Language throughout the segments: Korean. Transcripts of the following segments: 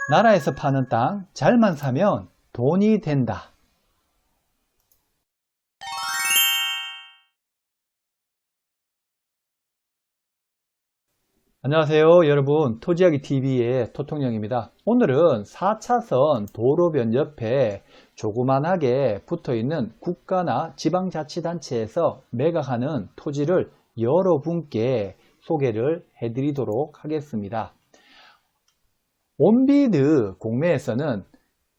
나라에서 파는 땅 잘만 사면 돈이 된다. 안녕하세요 여러분, 토지이야기TV의 토통령입니다. 오늘은 4차선 도로변 옆에 조그만하게 붙어있는 국가나 지방자치단체에서 매각하는 토지를 여러분께 소개를 해드리도록 하겠습니다. 원비드 공매에서는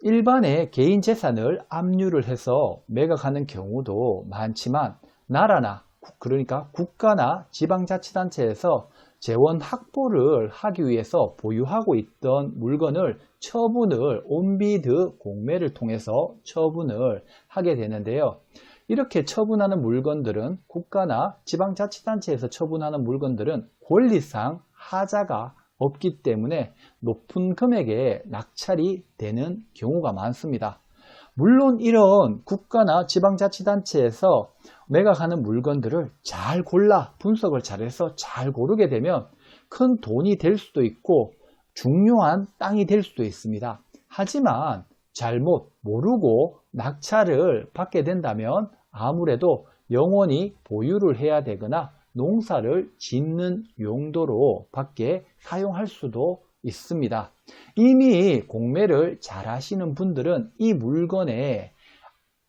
일반의 개인 재산을 압류를 해서 매각하는 경우도 많지만, 나라나 그러니까 국가나 지방자치단체에서 재원 확보를 하기 위해서 보유하고 있던 물건을 처분을 온비드 공매를 통해서 처분을 하게 되는데요. 이렇게 처분하는 물건들은, 국가나 지방자치단체에서 처분하는 물건들은 권리상 하자가 없기 때문에 높은 금액에 낙찰이 되는 경우가 많습니다. 물론 이런 국가나 지방자치단체에서 매각하는 물건들을 잘 골라 분석을 잘해서 잘 고르게 되면 큰 돈이 될 수도 있고 중요한 땅이 될 수도 있습니다. 하지만 잘못 모르고 낙찰을 받게 된다면 아무래도 영원히 보유를 해야 되거나 농사를 짓는 용도로 밖에 사용할 수도 있습니다. 이미 공매를 잘 하시는 분들은 이 물건에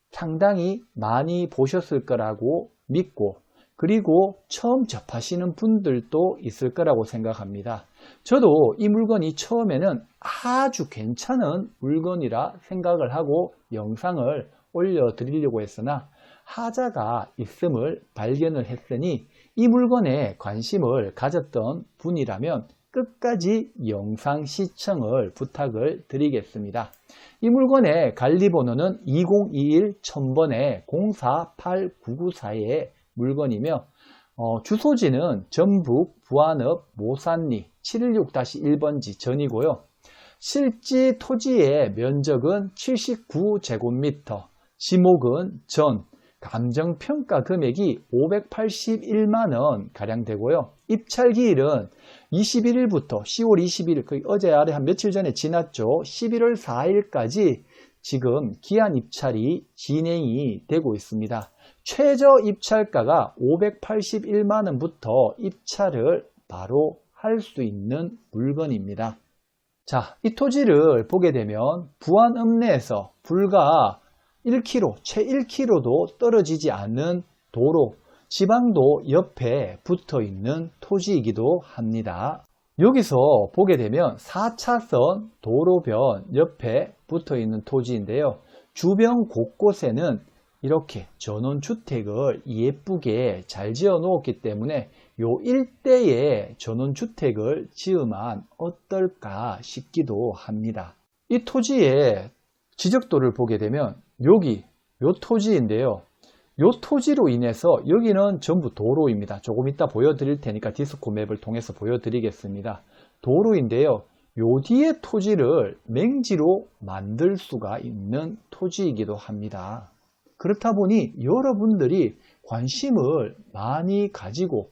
상당히 많이 보셨을 거라고 믿고, 그리고 처음 접하시는 분들도 있을 거라고 생각합니다. 저도 이 물건이 처음에는 아주 괜찮은 물건이라 생각을 하고 영상을 올려드리려고 했으나 하자가 있음을 발견을 했으니, 이 물건에 관심을 가졌던 분이라면 끝까지 영상 시청을 부탁을 드리겠습니다. 이 물건의 관리번호는 2021-1000번의 048994의 물건이며, 주소지는 전북 부안읍 모산리 716-1번지 전이고요. 실지 토지의 면적은 79제곱미터, 지목은 전, 감정평가 금액이 581만원 가량 되고요. 입찰기일은 21일부터 10월 20일, 어제 아래 한 며칠 전에 지났죠. 11월 4일까지 지금 기한 입찰이 진행이 되고 있습니다. 최저 입찰가가 581만원부터 입찰을 바로 할 수 있는 물건입니다. 자, 이 토지를 보게 되면 부안읍 내에서 불과 1km, 채 1km도 떨어지지 않은 도로, 지방도 옆에 붙어 있는 토지이기도 합니다. 여기서 보게 되면 4차선 도로변 옆에 붙어 있는 토지인데요. 주변 곳곳에는 이렇게 전원주택을 예쁘게 잘 지어 놓았기 때문에 요 일대에 전원주택을 지으면 어떨까 싶기도 합니다. 이 토지의 지적도를 보게 되면 여기 요 토지인데요. 요 토지로 인해서 여기는 전부 도로입니다. 조금 이따 보여드릴 테니까 디스코 맵을 통해서 보여드리겠습니다. 도로인데요. 요 뒤에 토지를 맹지로 만들 수가 있는 토지이기도 합니다. 그렇다 보니 여러분들이 관심을 많이 가지고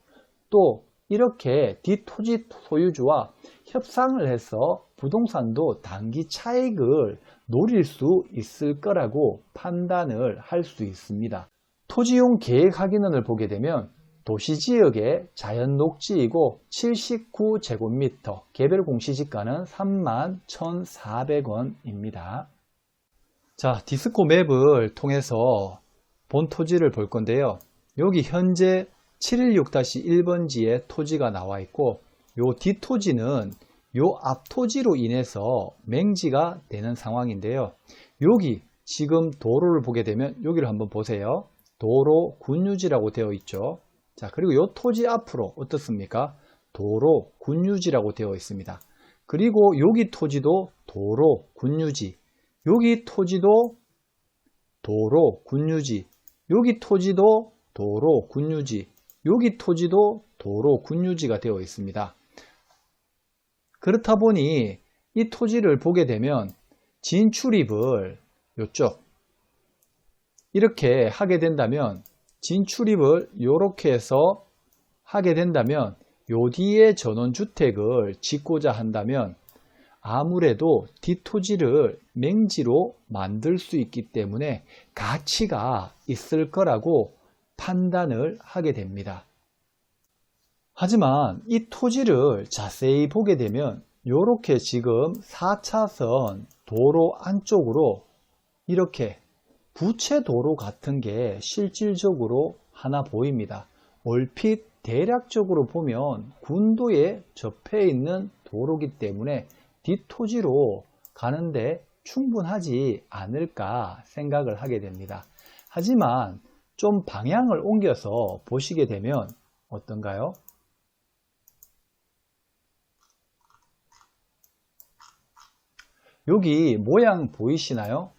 또 이렇게 뒷토지 소유주와 협상을 해서 부동산도 단기 차익을 노릴 수 있을 거라고 판단을 할 수 있습니다. 토지용 계획 확인원을 보게 되면 도시지역의 자연녹지이고 79제곱미터, 개별 공시지가는 31,400원입니다. 자, 디스코 맵을 통해서 본 토지를 볼 건데요. 여기 현재 716-1번지에 토지가 나와 있고, 요 뒷토지는 요 앞토지로 인해서 맹지가 되는 상황인데요. 여기 지금 도로를 보게 되면 여기를 한번 보세요. 도로 군유지라고 되어 있죠. 자, 그리고 요 토지 앞으로 어떻습니까? 도로 군유지라고 되어 있습니다. 그리고 여기 토지도 도로 군유지, 여기 토지도 도로 군유지, 여기 토지도 도로 군유지, 여기 토지도 도로 군유지가 되어 있습니다. 그렇다 보니 이 토지를 보게 되면 진출입을 이쪽 이렇게 하게 된다면, 진출입을 이렇게 해서 하게 된다면 요 뒤에 전원주택을 짓고자 한다면 아무래도 뒷토지를 맹지로 만들 수 있기 때문에 가치가 있을 거라고 판단을 하게 됩니다. 하지만 이 토지를 자세히 보게 되면 이렇게 지금 4차선 도로 안쪽으로 이렇게 부채도로 같은 게 실질적으로 하나 보입니다. 얼핏 대략적으로 보면 군도에 접해 있는 도로이기 때문에 뒷토지로 가는데 충분하지 않을까 생각을 하게 됩니다. 하지만 좀 방향을 옮겨서 보시게 되면 어떤가요? 여기 모양 보이시나요?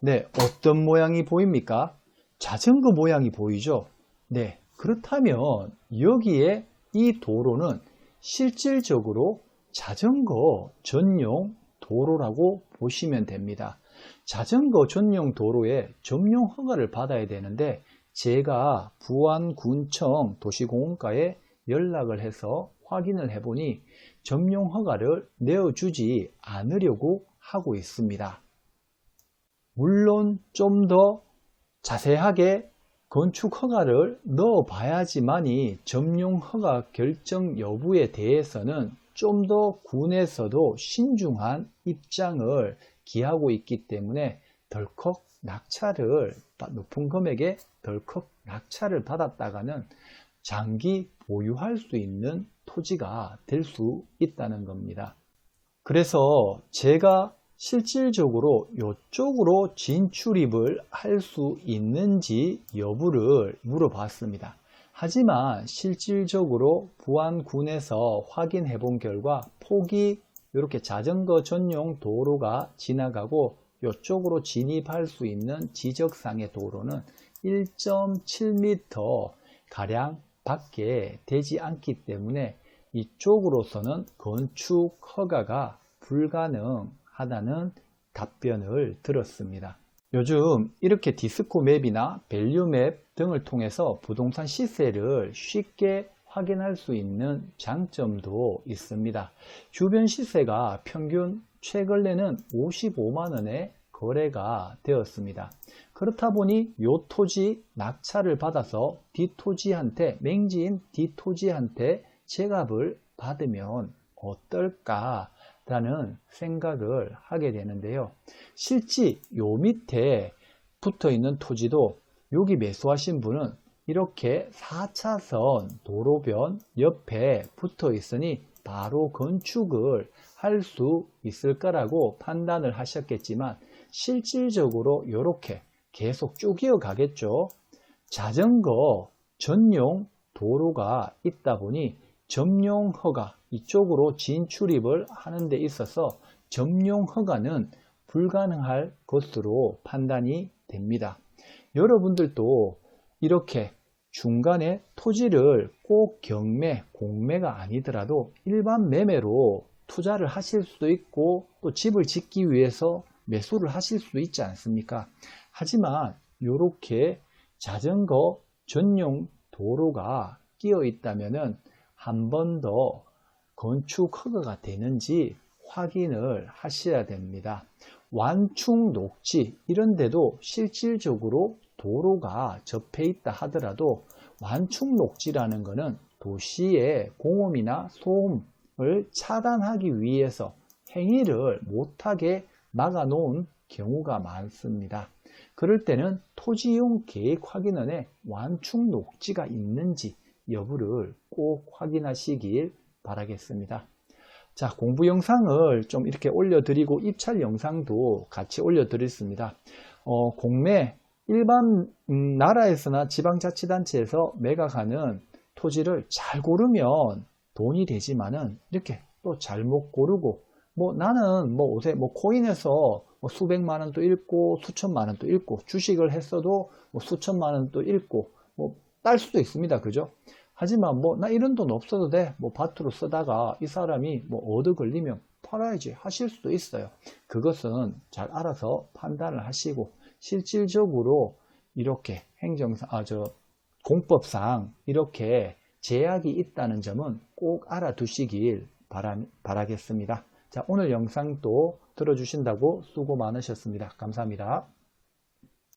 네, 어떤 모양이 보입니까? 자전거 모양이 보이죠? 네, 그렇다면 여기에 이 도로는 실질적으로 자전거 전용 도로라고 보시면 됩니다. 자전거 전용 도로에 점용 허가를 받아야 되는데 제가 부안군청 도시공원과에 연락을 해서 확인을 해보니 점용 허가를 내어주지 않으려고 하고 있습니다. 물론 좀 더 자세하게 건축 허가를 넣어 봐야지만이 점용 허가 결정 여부에 대해서는 좀 더 군에서도 신중한 입장을 기하고 있기 때문에 덜컥 낙찰을 높은 금액에 덜컥 낙찰을 받았다가는 장기 보유할 수 있는 토지가 될 수 있다는 겁니다. 그래서 제가 실질적으로 이쪽으로 진출입을 할 수 있는지 여부를 물어봤습니다. 하지만 실질적으로 부안군에서 확인해 본 결과 폭이 이렇게 자전거 전용 도로가 지나가고 이쪽으로 진입할 수 있는 지적상의 도로는 1.7m 가량 밖에 되지 않기 때문에 이쪽으로서는 건축 허가가 불가능하다는 답변을 들었습니다. 요즘 이렇게 디스코 맵이나 밸류 맵 등을 통해서 부동산 시세를 쉽게 확인할 수 있는 장점도 있습니다. 주변 시세가 평균 최근에는 55만원에 거래가 되었습니다. 그렇다 보니 이 토지 낙찰을 받아서 뒷토지한테 맹지인 뒷토지한테 제값을 받으면 어떨까 라는 생각을 하게 되는데요. 실제 요 밑에 붙어 있는 토지도 여기 매수하신 분은 이렇게 4차선 도로변 옆에 붙어 있으니 바로 건축을 할 수 있을 거라고 판단을 하셨겠지만 실질적으로 이렇게 계속 쭉 이어 가겠죠. 자전거 전용 도로가 있다 보니 점용 허가 이쪽으로 진출입을 하는 데 있어서 점용 허가는 불가능할 것으로 판단이 됩니다. 여러분들도 이렇게 중간에 토지를 꼭 경매, 공매가 아니더라도 일반 매매로 투자를 하실 수도 있고 또 집을 짓기 위해서 매수를 하실 수 있지 않습니까? 하지만 이렇게 자전거 전용 도로가 끼어 있다면은 한 번 더 건축 허가가 되는지 확인을 하셔야 됩니다. 완충 녹지 이런 데도 실질적으로 도로가 접해 있다 하더라도 완충 녹지라는 것은 도시의 공음이나 소음을 차단하기 위해서 행위를 못하게 막아 놓은 경우가 많습니다. 그럴 때는 토지이용 계획 확인원에 완충 녹지가 있는지 여부를 꼭 확인하시길 바라겠습니다. 자, 공부 영상을 좀 이렇게 올려드리고 입찰 영상도 같이 올려드렸습니다. 공매, 일반 나라에서나 지방자치단체에서 매각하는 토지를 잘 고르면 돈이 되지만은 이렇게 또 잘못 고르고 나는 요새 코인에서 수백만 원도 잃고 수천만 원도 잃고 주식을 했어도 수천만 원도 잃고 딸 수도 있습니다. 그죠? 하지만 나 이런 돈 없어도 돼. 밭으로 쓰다가 이 사람이 얻어 걸리면 팔아야지 하실 수도 있어요. 그것은 잘 알아서 판단을 하시고 실질적으로 이렇게 공법상 이렇게 제약이 있다는 점은 꼭 알아두시길 바라겠습니다. 자, 오늘 영상도 들어주신다고 수고 많으셨습니다. 감사합니다.